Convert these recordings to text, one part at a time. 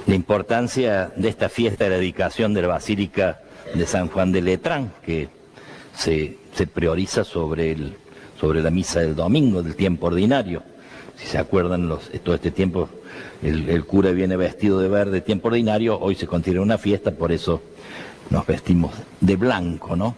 la importancia de esta fiesta de la dedicación de la Basílica de San Juan de Letrán, que se prioriza sobre la misa del domingo, del tiempo ordinario. Si se acuerdan, todo este tiempo el cura viene vestido de verde, tiempo ordinario, hoy se considera una fiesta, por eso nos vestimos de blanco, ¿no?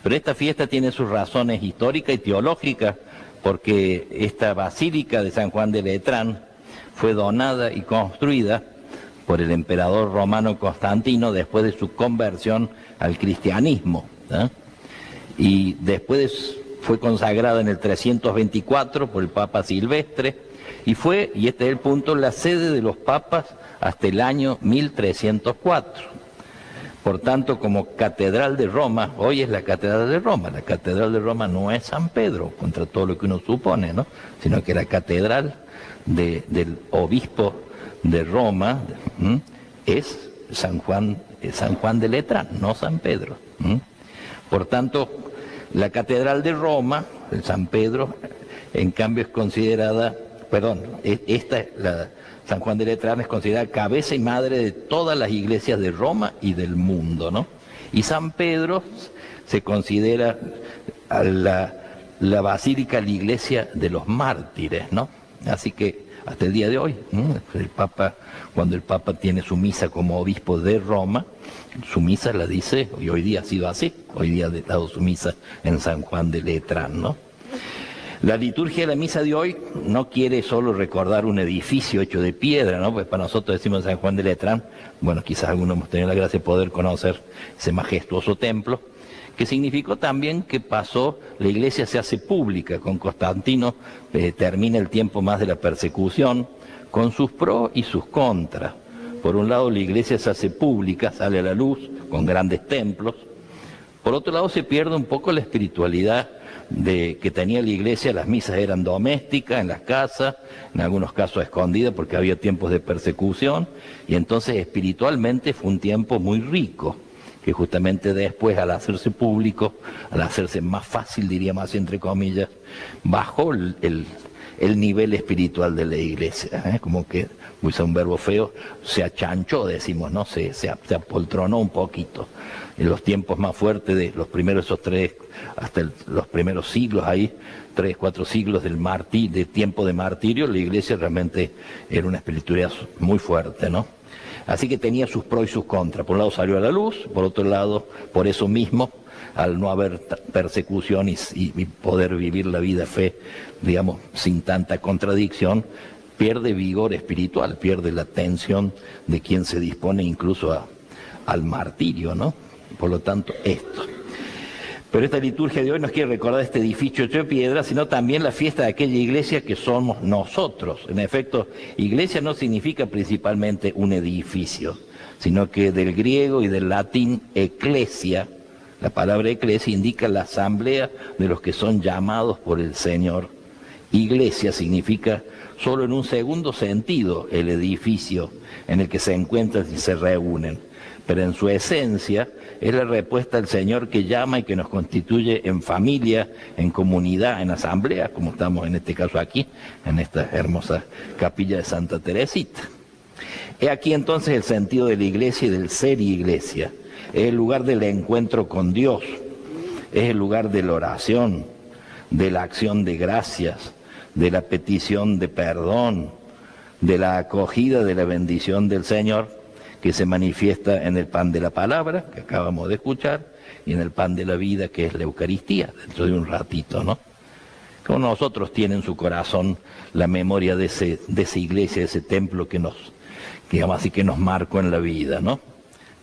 Pero esta fiesta tiene sus razones históricas y teológicas, porque esta Basílica de San Juan de Letrán fue donada y construida por el emperador romano Constantino después de su conversión al cristianismo, ¿eh? Y después fue consagrada en el 324 por el Papa Silvestre, y este es el punto, la sede de los papas hasta el año 1304. Por tanto, como Catedral de Roma, hoy es la Catedral de Roma. La Catedral de Roma no es San Pedro, contra todo lo que uno supone, ¿no? Sino que la Catedral del Obispo de Roma es San Juan de Letrán, no San Pedro. Por tanto, la Catedral de Roma, el San Pedro, en cambio es considerada, San Juan de Letrán es considerada cabeza y madre de todas las iglesias de Roma y del mundo, ¿no? Y San Pedro se considera la basílica, la iglesia de los mártires, ¿no? Así que hasta el día de hoy, cuando el Papa tiene su misa como obispo de Roma, su misa la dice, y hoy día ha sido así, hoy día ha dado su misa en San Juan de Letrán, ¿no? La liturgia de la misa de hoy no quiere solo recordar un edificio hecho de piedra, ¿no? Pues para nosotros decimos San Juan de Letrán, bueno, quizás algunos hemos tenido la gracia de poder conocer ese majestuoso templo, que significó también que la iglesia se hace pública, con Constantino termina el tiempo más de la persecución, con sus pros y sus contras. Por un lado la iglesia se hace pública, sale a la luz, con grandes templos. Por otro lado se pierde un poco la espiritualidad que tenía la iglesia. Las misas eran domésticas, en las casas, en algunos casos escondidas porque había tiempos de persecución, y entonces espiritualmente fue un tiempo muy rico, que justamente después, al hacerse público, al hacerse más fácil, diríamos así entre comillas, bajó el nivel espiritual de la iglesia, ¿eh? Como que, usa un verbo feo, se achanchó, decimos, ¿no? Se apoltronó un poquito. En los tiempos más fuertes de los primeros hasta los primeros siglos, ahí, 3, 4 siglos de tiempo de martirio, la iglesia realmente era una espiritualidad muy fuerte, ¿no? Así que tenía sus pros y sus contras. Por un lado salió a la luz, por otro lado, por eso mismo, al no haber persecución y poder vivir la vida de fe, digamos, sin tanta contradicción, pierde vigor espiritual, pierde la atención de quien se dispone incluso al martirio, ¿no? Por lo tanto, esto. Pero esta liturgia de hoy nos quiere recordar este edificio hecho de piedra, sino también la fiesta de aquella iglesia que somos nosotros. En efecto, iglesia no significa principalmente un edificio, sino que del griego y del latín eclesia, la palabra eclesia indica la asamblea de los que son llamados por el Señor. Iglesia significa, solo en un segundo sentido, el edificio en el que se encuentran y se reúnen. Pero en su esencia es la respuesta al Señor que llama y que nos constituye en familia, en comunidad, en asamblea, como estamos en este caso aquí, en esta hermosa capilla de Santa Teresita. He aquí entonces el sentido de la iglesia y del ser iglesia. Es el lugar del encuentro con Dios, es el lugar de la oración, de la acción de gracias, de la petición de perdón, de la acogida de la bendición del Señor, que se manifiesta en el pan de la palabra, que acabamos de escuchar, y en el pan de la vida, que es la Eucaristía, dentro de un ratito, ¿no? Como nosotros tiene en su corazón la memoria de esa iglesia, de ese templo que digamos así, que nos marcó en la vida, ¿no?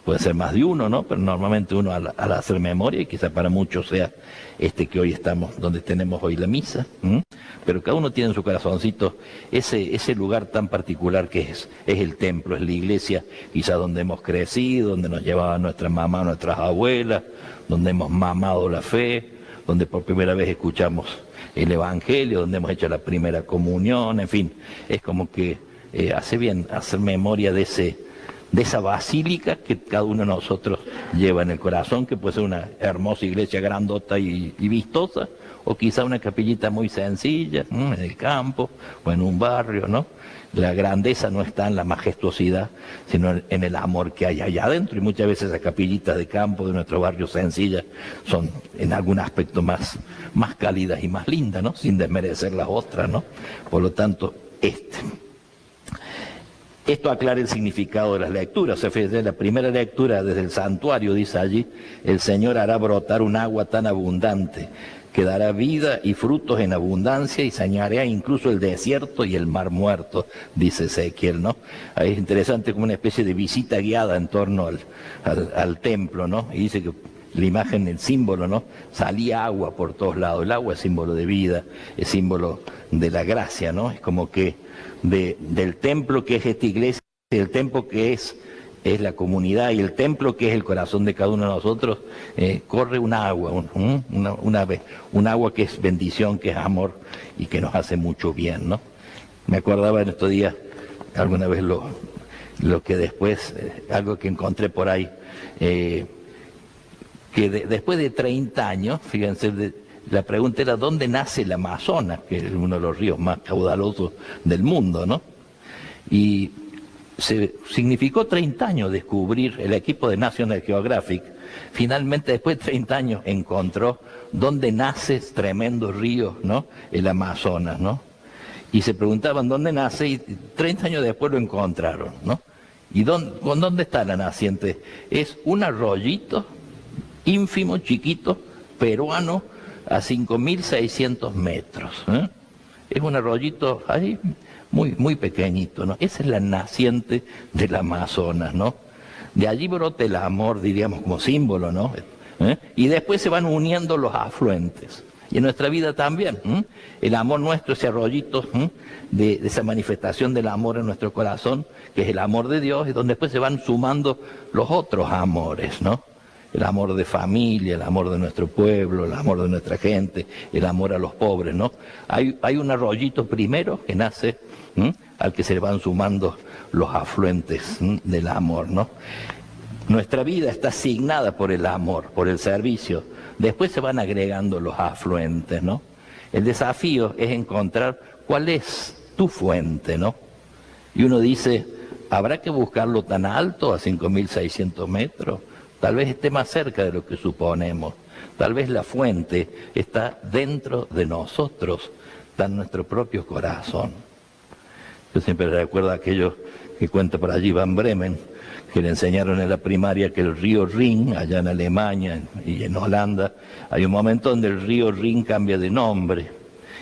Puede ser más de uno, ¿no? Pero normalmente uno al hacer memoria, y quizá para muchos sea este que hoy estamos, donde tenemos hoy la misa, pero cada uno tiene en su corazoncito ese lugar tan particular que es el templo, es la iglesia, quizá donde hemos crecido, donde nos llevaban nuestras mamás, nuestras abuelas, donde hemos mamado la fe, donde por primera vez escuchamos el Evangelio, donde hemos hecho la primera comunión, en fin, es como que hace bien hacer memoria de de esa basílica que cada uno de nosotros lleva en el corazón, que puede ser una hermosa iglesia grandota y vistosa, o quizá una capillita muy sencilla, en el campo o en un barrio, ¿no? La grandeza no está en la majestuosidad, sino en el amor que hay allá adentro. Y muchas veces las capillitas de campo de nuestro barrio sencillas son en algún aspecto más cálidas y más lindas, ¿no? Sin desmerecer las otras, ¿no? Por lo tanto, esto aclara el significado de las lecturas. O sea, la primera lectura desde el santuario dice allí: el Señor hará brotar un agua tan abundante que dará vida y frutos en abundancia y saneará incluso el desierto y el mar muerto, dice Ezequiel, ¿no? Ahí es interesante, como una especie de visita guiada en torno al templo, ¿no? Y dice que la imagen, el símbolo, ¿no? Salía agua por todos lados. El agua es símbolo de vida, es símbolo de la gracia, ¿no? Es como que del templo que es esta iglesia, del templo que es la comunidad, y el templo que es el corazón de cada uno de nosotros, corre un agua, un agua que es bendición, que es amor y que nos hace mucho bien, ¿no? Me acordaba en estos días, alguna vez lo que después, algo que encontré por ahí, que después de 30 años, fíjense, la pregunta era: ¿dónde nace el Amazonas? Que es uno de los ríos más caudalosos del mundo, ¿no? Y significó 30 años descubrir, el equipo de National Geographic, finalmente después de 30 años encontró dónde nace tremendo río, ¿no? El Amazonas, ¿no? Y se preguntaban dónde nace, y 30 años después lo encontraron, ¿no? ¿Y dónde está la naciente? Es un arroyito ínfimo, chiquito, peruano, a 5.600 metros, ¿eh? Es un arroyito ahí muy pequeñito, ¿no? Esa es la naciente del Amazonas, ¿no? De allí brota el amor, diríamos, como símbolo, ¿no? Y después se van uniendo los afluentes. Y en nuestra vida también, el amor nuestro, ese arroyito, de esa manifestación del amor en nuestro corazón, que es el amor de Dios, y donde después se van sumando los otros amores, ¿no? El amor de familia, el amor de nuestro pueblo, el amor de nuestra gente, el amor a los pobres, ¿no? Hay un arroyito primero que nace, al que se van sumando los afluentes del amor, ¿no? Nuestra vida está asignada por el amor, por el servicio. Después se van agregando los afluentes, ¿no? El desafío es encontrar cuál es tu fuente, ¿no? Y uno dice: ¿habrá que buscarlo tan alto, a 5.600 metros? Tal vez esté más cerca de lo que suponemos. Tal vez la fuente está dentro de nosotros, está en nuestro propio corazón. Yo siempre recuerdo aquello que cuenta por allí Van Bremen, que le enseñaron en la primaria que el río Rin, allá en Alemania y en Holanda, hay un momento donde el río Rin cambia de nombre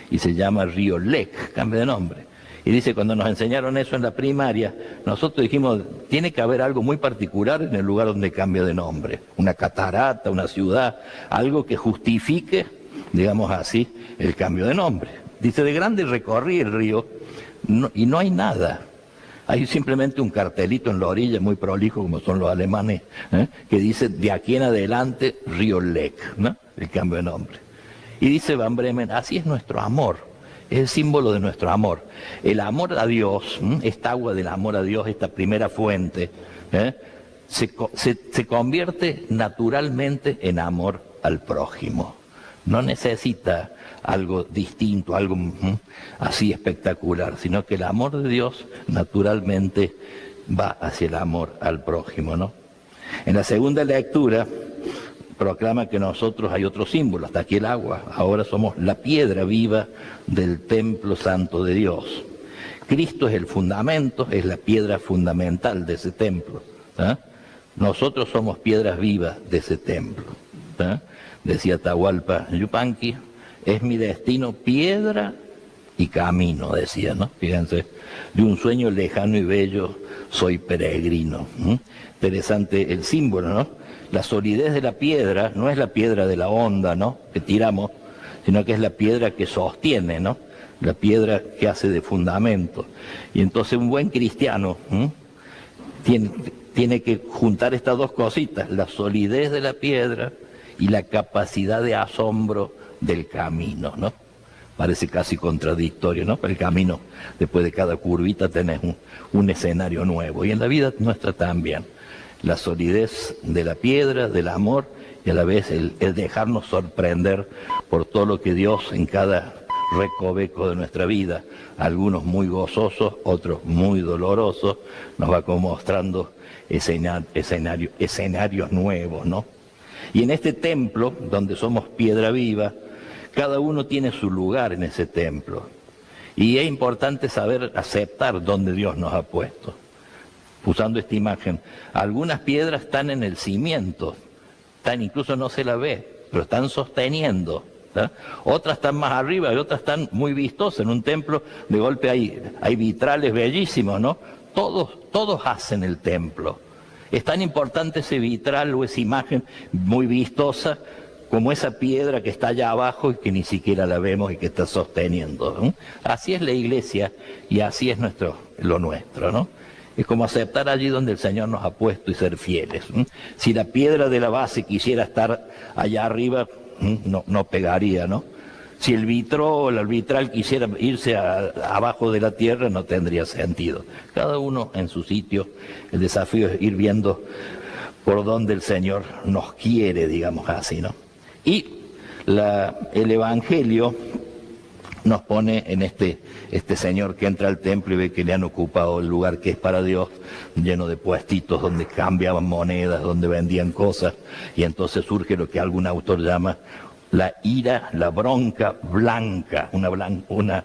y se llama río Lek, cambia de nombre. Y dice, cuando nos enseñaron eso en la primaria, nosotros dijimos: tiene que haber algo muy particular en el lugar donde cambia de nombre. Una catarata, una ciudad, algo que justifique, digamos así, el cambio de nombre. Dice: de grande recorrí el río y no hay nada. Hay simplemente un cartelito en la orilla, muy prolijo, como son los alemanes, que dice: de aquí en adelante, río Lek, ¿no? El cambio de nombre. Y dice Van Bremen: así es nuestro amor. Es el símbolo de nuestro amor. El amor a Dios, esta agua del amor a Dios, esta primera fuente, se convierte naturalmente en amor al prójimo. No necesita algo distinto, algo así espectacular, sino que el amor de Dios naturalmente va hacia el amor al prójimo, ¿no? En la segunda lectura proclama que nosotros hay otro símbolo, hasta aquí el agua, ahora somos la piedra viva del templo santo de Dios. Cristo es el fundamento, es la piedra fundamental de ese templo, ¿eh? Nosotros somos piedras vivas de ese templo, ¿eh? Decía Atahualpa Yupanqui: es mi destino piedra y camino, decía, ¿no? Fíjense, de un sueño lejano y bello soy peregrino. Interesante el símbolo, ¿no? La solidez de la piedra no es la piedra de la onda, ¿no?, que tiramos, sino que es la piedra que sostiene, ¿no? La piedra que hace de fundamento. Y entonces un buen cristiano tiene que juntar estas dos cositas: la solidez de la piedra y la capacidad de asombro del camino, ¿no? Parece casi contradictorio, ¿no? Pero el camino, después de cada curvita tenés un escenario nuevo. Y en la vida nuestra también. La solidez de la piedra, del amor, y a la vez el dejarnos sorprender por todo lo que Dios en cada recoveco de nuestra vida, algunos muy gozosos, otros muy dolorosos, nos va como mostrando escenarios nuevos, ¿no? Y en este templo, donde somos piedra viva, cada uno tiene su lugar en ese templo. Y es importante saber aceptar dónde Dios nos ha puesto. Usando esta imagen, algunas piedras están en el cimiento, incluso no se la ve, pero están sosteniendo. ¿tá? Otras están más arriba y otras están muy vistosas. En un templo de golpe hay vitrales bellísimos, ¿no? Todos hacen el templo. Es tan importante ese vitral o esa imagen muy vistosa como esa piedra que está allá abajo y que ni siquiera la vemos y que está sosteniendo. ¿no? Así es la iglesia y así es lo nuestro, ¿no? Es como aceptar allí donde el Señor nos ha puesto y ser fieles. ¿no? Si la piedra de la base quisiera estar allá arriba, no pegaría, ¿no? Si el vitral quisiera irse abajo de la tierra, no tendría sentido. Cada uno en su sitio. El desafío es ir viendo por dónde el Señor nos quiere, digamos así, ¿no? Y el Evangelio nos pone en este señor que entra al templo y ve que le han ocupado el lugar que es para Dios, lleno de puestitos donde cambiaban monedas, donde vendían cosas, y entonces surge lo que algún autor llama la ira, la bronca blanca, una bronca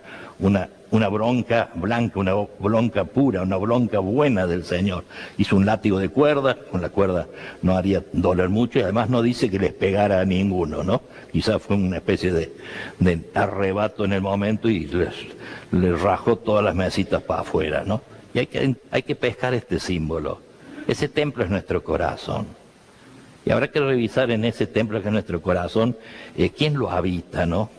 blanca, una bronca pura, una bronca buena del Señor. Hizo un látigo de cuerda, con la cuerda no haría doler mucho y además no dice que les pegara a ninguno, ¿no? Quizás fue una especie de arrebato en el momento y les rajó todas las mesitas para afuera, ¿no? Y hay que pescar este símbolo. Ese templo es nuestro corazón. Y habrá que revisar en ese templo que es nuestro corazón, quién lo habita, ¿no?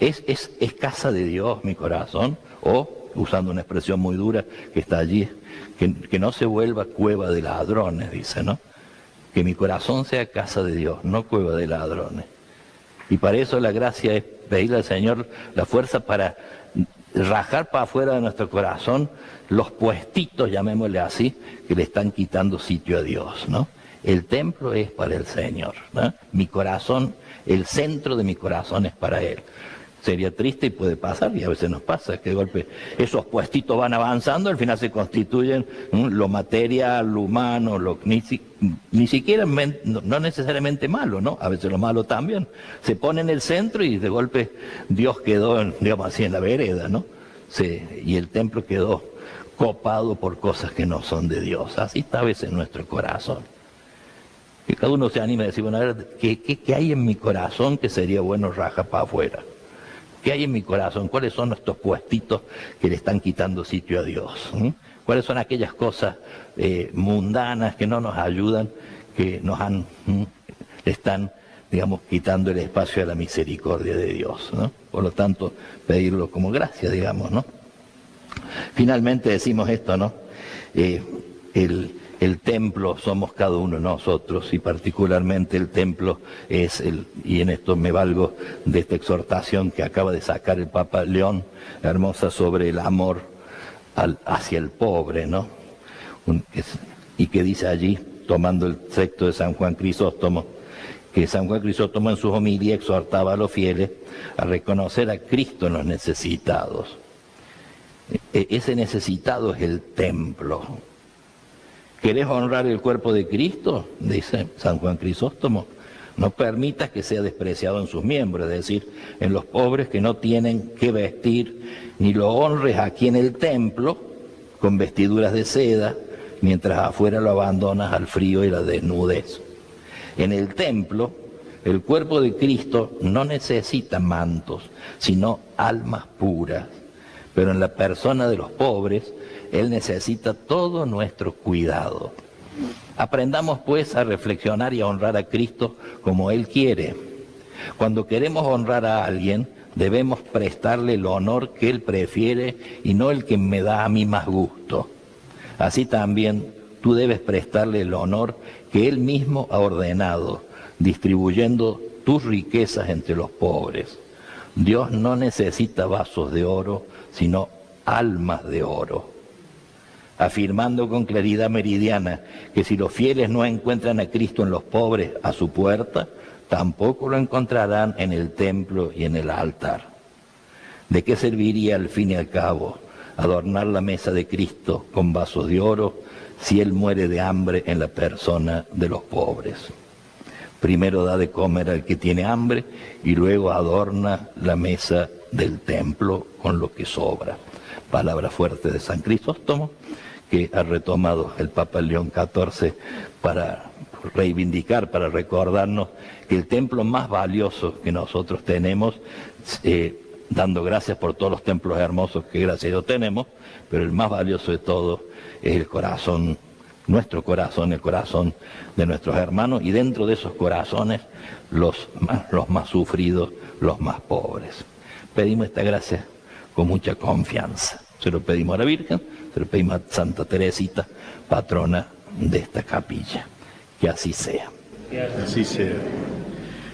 ¿Es casa de Dios mi corazón? O, usando una expresión muy dura que está allí, que no se vuelva cueva de ladrones, dice, ¿no? Que mi corazón sea casa de Dios, no cueva de ladrones. Y para eso la gracia es pedirle al Señor la fuerza para rajar para afuera de nuestro corazón los puestitos, llamémosle así, que le están quitando sitio a Dios, ¿no? El templo es para el Señor, ¿no? Mi corazón, el centro de mi corazón es para Él. Sería triste y puede pasar, y a veces nos pasa, que de golpe esos puestitos van avanzando, al final se constituyen lo material, lo humano, ni siquiera, no necesariamente malo, ¿no? A veces lo malo también. Se pone en el centro y de golpe Dios quedó, digamos así, en la vereda, ¿no? Y el templo quedó copado por cosas que no son de Dios. Así está a veces en nuestro corazón. Que cada uno se anime a decir, bueno, a ver, ¿qué hay en mi corazón que sería bueno rajar para afuera? ¿Qué hay en mi corazón? ¿Cuáles son estos puestitos que le están quitando sitio a Dios? ¿Cuáles son aquellas cosas mundanas que no nos ayudan, que le están, digamos, quitando el espacio a la misericordia de Dios, ¿no? Por lo tanto, pedirlo como gracia, digamos, ¿no? Finalmente decimos esto, ¿no? El templo somos cada uno de nosotros y particularmente el templo es y en esto me valgo de esta exhortación que acaba de sacar el Papa León, hermosa, sobre el amor hacia el pobre, ¿no? Y que dice allí, tomando el texto de San Juan Crisóstomo, que San Juan Crisóstomo en su homilía exhortaba a los fieles a reconocer a Cristo en los necesitados. Ese necesitado es el templo. ¿Querés honrar el cuerpo de Cristo? Dice San Juan Crisóstomo. No permitas que sea despreciado en sus miembros, es decir, en los pobres que no tienen que vestir, ni lo honres aquí en el templo con vestiduras de seda, mientras afuera lo abandonas al frío y la desnudez. En el templo, el cuerpo de Cristo no necesita mantos, sino almas puras. Pero en la persona de los pobres, Él necesita todo nuestro cuidado. Aprendamos pues a reflexionar y a honrar a Cristo como Él quiere. Cuando queremos honrar a alguien, debemos prestarle el honor que Él prefiere y no el que me da a mí más gusto. Así también tú debes prestarle el honor que Él mismo ha ordenado, distribuyendo tus riquezas entre los pobres. Dios no necesita vasos de oro, sino almas de oro, afirmando con claridad meridiana que si los fieles no encuentran a Cristo en los pobres a su puerta, tampoco lo encontrarán en el templo y en el altar. ¿De qué serviría al fin y al cabo adornar la mesa de Cristo con vasos de oro si Él muere de hambre en la persona de los pobres? Primero da de comer al que tiene hambre y luego adorna la mesa del templo con lo que sobra. Palabra fuerte de San Crisóstomo, que ha retomado el Papa León XIV para reivindicar, para recordarnos que el templo más valioso que nosotros tenemos, dando gracias por todos los templos hermosos que gracias a Dios tenemos, pero el más valioso de todos es el corazón, nuestro corazón, el corazón de nuestros hermanos, y dentro de esos corazones los más sufridos, los más pobres. Pedimos esta gracia con mucha confianza. Se lo pedimos a la Virgen, se lo pedimos a Santa Teresita, patrona de esta capilla. Que así sea. Que así sea.